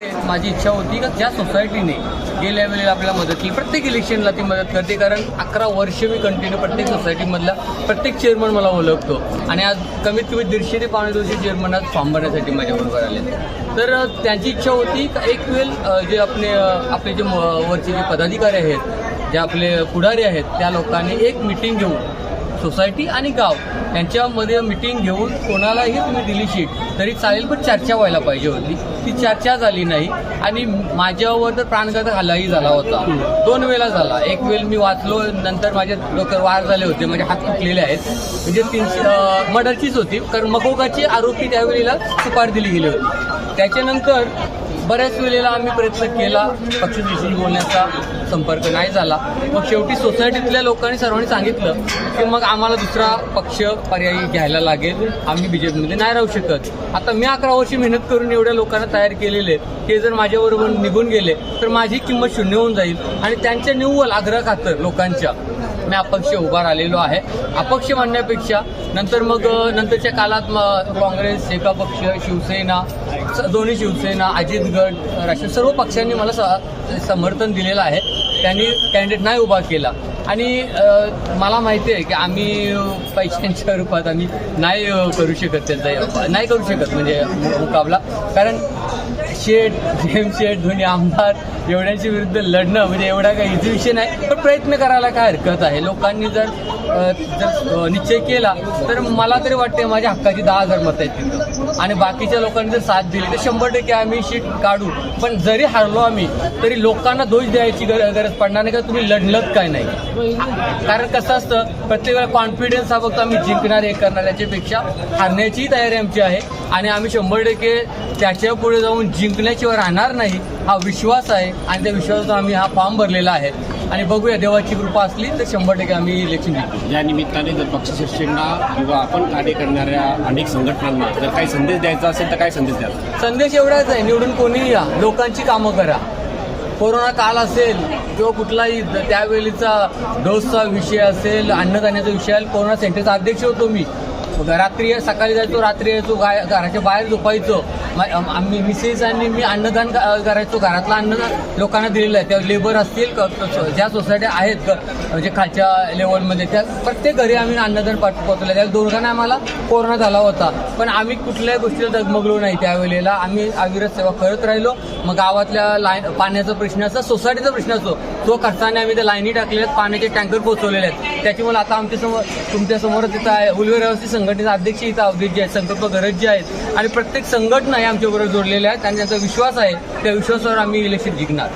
माझी इच्छा होती की ज्या सोसायटीने गेल्या वेळेला आपल्याला मदत केली, प्रत्येक इलेक्शनला ती मदत करते, कारण 11 वर्ष मी कंटिन्यू प्रत्येक सोसायटीमधला प्रत्येक चेअरमन मला ओळखतो आणि आज कमीत कमी 150 ते 250 चेअरमन आज फॉर्म भरण्यासाठी माझ्याबरोबर आले. तर त्यांची इच्छा होती की एक वेळ जे आपले जे वरचे जे पदाधिकारी आहेत, जे आपले पुढारी आहेत, त्या लोकांनी एक मीटिंग घेऊन सोसायटी आणि गाव यांच्यामध्ये मीटिंग घेऊन कोणालाही तुम्ही दिली शीट तरी चालेल, पण चर्चा व्हायला पाहिजे होती. ती चर्चा झाली नाही आणि माझ्यावर तर प्राणघातक हल्लाही झाला होता. 2 वेळा झाला. एक वेळ मी वाचलो, नंतर माझे डोक्यावर वार झाले होते, माझे हात तुटलेले आहेत. म्हणजे 300 मर्डरचीच होती, कारण मकोकाची आरोपी त्यावेळेला सुपारी दिली गेली होती. त्याच्यानंतर बऱ्याच वेळेला आम्ही प्रयत्न केला, पक्षाशी बोलण्याचा संपर्क नाही झाला. मग शेवटी सोसायटीतल्या लोकांनी सर्वांनी सांगितलं की मग आम्हाला दुसरा पक्ष पर्यायी घ्यायला लागेल, आम्ही बीजेपीमध्ये नाही राहू शकत. आता मी 11 वर्षी मेहनत करून एवढ्या लोकांना तयार केलेले, ते जर माझ्याबरोबर निघून गेले तर माझी किंमत शून्य होऊन जाईल आणि त्यांच्या निव्वळ आग्रह खातर लोकांच्या मी अपक्ष उभा राहिलेलो आहे. अपक्ष म्हणण्यापेक्षा नंतरच्या काळात काँग्रेस, एका पक्ष, शिवसेना, दोन्ही शिवसेना, अजित गट, राष्ट्रीय सर्व पक्षांनी मला समर्थन दिलेलं आहे. त्यांनी कॅन्डिडेट नाही उभा केला आणि मला माहिती आहे की आम्ही पैशांच्या रूपात आम्ही नाही करू शकत, त्यांचा नाही करू शकत म्हणजे मुकाबला, कारण शेठ, शेठ दोन्ही आमदार एवढ्यांच्या विरुद्ध लढणं म्हणजे एवढा काही इझी विषय नाही. पण प्रयत्न करायला काय हरकत आहे. लोकांनी जर निश्चय केला तर मला तरी वाटते माझ्या हक्काची 10,000 मतं आहेत तिथं आणि बाकीच्या लोकांनी जर साथ दिली तर 100% आम्ही शीट काढू. पण जरी हारलो आम्ही तरी लोकांना दोष द्यायची गरज पडणार नाही का तुम्ही लढलत काय नाही. कारण कसं असतं, प्रत्येक वेळा कॉन्फिडन्स हा फक्त आम्ही जिंकणार हे करणार, याच्यापेक्षा हारण्याची तयारी आमची आहे आणि आम्ही 100% त्याच्या पुढे जाऊन जिंकण्याशिवाय राहणार नाही हा विश्वास आहे आणि त्या विश्वासात आम्ही हा फॉर्म भरलेला आहे आणि बघूया, देवाची कृपा असली तर 100% आम्ही इलेक्शन जिंकू. या निमित्ताने जर पक्षश्रेष्ठींना किंवा आपण कार्य करणाऱ्या अनेक संघटनांना जर काही संदेश द्यायचा असेल तर काय संदेश द्याल? संदेश एवढाच आहे, निवडून कोणीही या, लोकांची कामं करा. कोरोना काल असेल किंवा कुठलाही त्यावेळीचा डोसचा विषय असेल, अन्नधान्याचा विषय असेल, कोरोना सेंटरचा अध्यक्ष होतो मी. रात्री सकाळी जायचो, रात्री यायचो, घराच्या बाहेर झोपायचो. आम्ही मिसेस आणि मी अन्नदान करायचो. घरातलं अन्न लोकांना दिलेलं आहे. त्या लेबर असतील, ज्या सोसायट्या आहेत म्हणजे खालच्या लेवलमध्ये, त्या प्रत्येक घरी आम्ही अन्नदान पोहोचवलं. त्या दोघांना आम्हाला कोरोना झाला होता, पण आम्ही कुठल्याही गोष्टीला डगमगलो नाही. त्यावेळेला आम्ही अविरत सेवा करत राहिलो. मग गावातल्या पाण्याचा प्रश्न असो, सोसायटीचा प्रश्न असो, तो खर्चाने आम्ही त्या लाईनी टाकलेल्या आहेत, पाण्याचे टँकर पोहोचवलेले आहेत. त्याच्यामुळे आता आमच्यासमोर तुमच्यासमोरच इथं आहे उल्वे व्यवस्थित संघटनेचा अध्यक्ष इथं अवधीत जे आहेत, संकल्प गरज जे आहेत आणि प्रत्येक संघटना हे आमच्याबरोबर जोडलेल्या आहेत आणि त्यांचा विश्वास आहे, त्या विश्वासावर आम्ही इलेक्शन जिंकणार.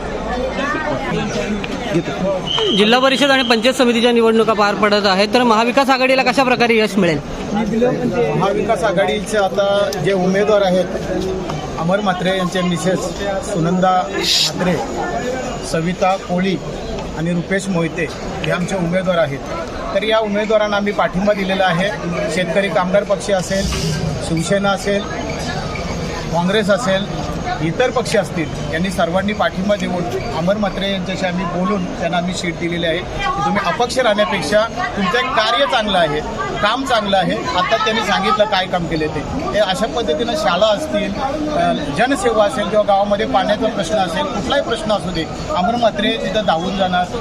जिल्हा परिषद आणि पंचायत समितीच्या निवडणुका पार पडत आहेत, तर महाविकास आघाडीला कशा प्रकारे यश मिळेल? महाविकास आघाडीचे आता जे उमेदवार आहेत, अमर म्हात्रे यांचे मिसेस सुनंदा म्हात्रे, सविता कोळी आणि रुपेश मोहिते हे आमचे उमेदवार आहेत. तर या उमेदवारांना आम्ही पाठिंबा दिलेला आहे. शेतकरी कामगार पक्ष असेल, शिवसेना असेल, काँग्रेस असेल, इतर पक्ष असतील, यांनी सर्वांनी पाठिंबा देऊन अमर म्हात्रे यांच्याशी आम्ही बोलून त्यांना आम्ही शीट दिलेली आहे की तुम्ही अपक्ष राहण्यापेक्षा तुमचं कार्य चांगलं आहे, काम चांगलं आहे. आता त्यांनी सांगितलं काय काम केले ते अशा पद्धतीनं शाळा असतील, जनसेवा असेल किंवा गावामध्ये पाण्याचा प्रश्न असेल, कुठलाही प्रश्न असू दे, अमर म्हात्रे तिथं धावून जाणार.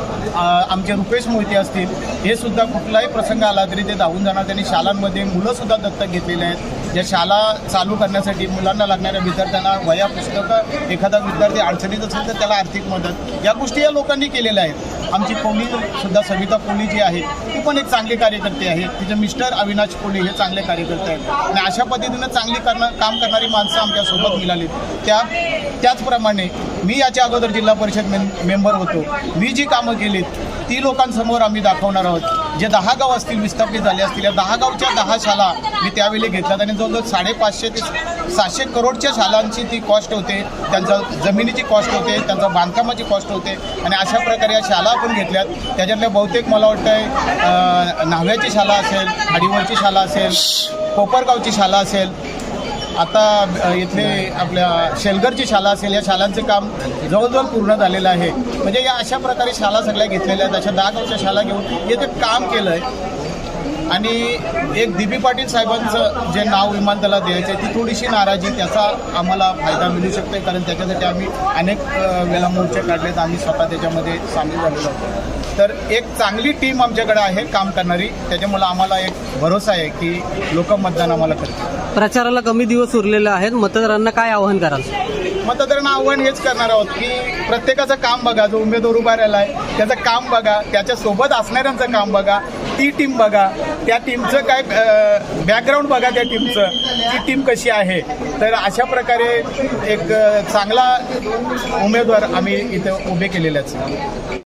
आमचे रुपेश मोहिते असतील, हे सुद्धा कुठलाही प्रसंग आला तरी ते धावून जाणार. त्यांनी शाळांमध्ये मुलंसुद्धा दत्तक घेतलेले आहेत. ज्या शाळा चालू करण्यासाठी मुलांना लागणाऱ्या विद्यार्थ्यांना वह्या, पुस्तकं, एखादा विद्यार्थी अडचणीत असेल तर त्याला आर्थिक मदत, या गोष्टी या लोकांनी केलेल्या आहेत. आमची कोळी सुद्धा, सविता कोळी जी आहे ती पण एक चांगली कार्यकर्ते आहे. तिचे मिस्टर अविनाश कोळी हे चांगले कार्यकर्ते आहेत आणि अशा पद्धतीनं चांगली काम करणारी माणसं आमच्यासोबत मिळाली. त्याचप्रमाणे मी याच्या अगोदर जिल्हा परिषद मेंबर होतो. मी जी कामं केलीत ती लोकांसमोर आम्ही दाखवणार आहोत. जे 10 गाव असतील, विस्थापित झाले असतील, या 10 गावच्या 10 शाळा मी त्यावेळी घेतल्यात आणि जवळजवळ 550 ते 700 करोडच्या शाळांची ती कॉस्ट होते. त्यांचा जमिनीची कॉस्ट होते, त्यांचा बांधकामाची कॉस्ट होते आणि अशा प्रकारे या शाळा आपण घेतल्यात. त्याच्यातल्या बहुतेक मला वाटतं न्हाव्याची शाळा असेल, खाडीवरची शाळा असेल, कोपरगावची शाळा असेल, आता इथले आपल्या शेलगरची शाळा असेल, या शाळांचं काम जवळजवळ पूर्ण झालेलं आहे. म्हणजे या अशा प्रकारे शाळा सगळ्या घेतलेल्या आहेत. अशा 10 गावच्या शाळा घेऊन येथे काम केलं आहे आणि एक डी बी पाटील साहेबांचं जे नाव विमानतळाला द्यायचं आहे ती थोडीशी नाराजी, त्याचा आम्हाला फायदा मिळू शकतो कारण त्याच्यासाठी आम्ही अनेक वेळा मोर्चे काढलेत, आम्ही स्वतः त्याच्यामध्ये सामील झालेलो आहोत. तर एक चांगली टीम आमच्याकडे आहे काम करणारी, त्याच्यामुळे आम्हाला एक भरोसा आहे की लोक मतदान आम्हाला करतील. प्रचाराला कमी दिवस उरलेले आहेत, मतदारांना काय आवाहन कराल? मतदारांना आव्हान हेच करणार आहोत की प्रत्येकाचं काम बघा, जो उमेदवार उभा राहिला आहे त्याचं काम बघा, त्याच्यासोबत असणाऱ्यांचं काम बघा, ती टीम बघा, त्या टीमचं काय बॅकग्राऊंड बघा, त्या टीमचं ती टीम कशी आहे. तर अशा प्रकारे एक चांगला उमेदवार आम्ही इथं उभे केलेले आहेत.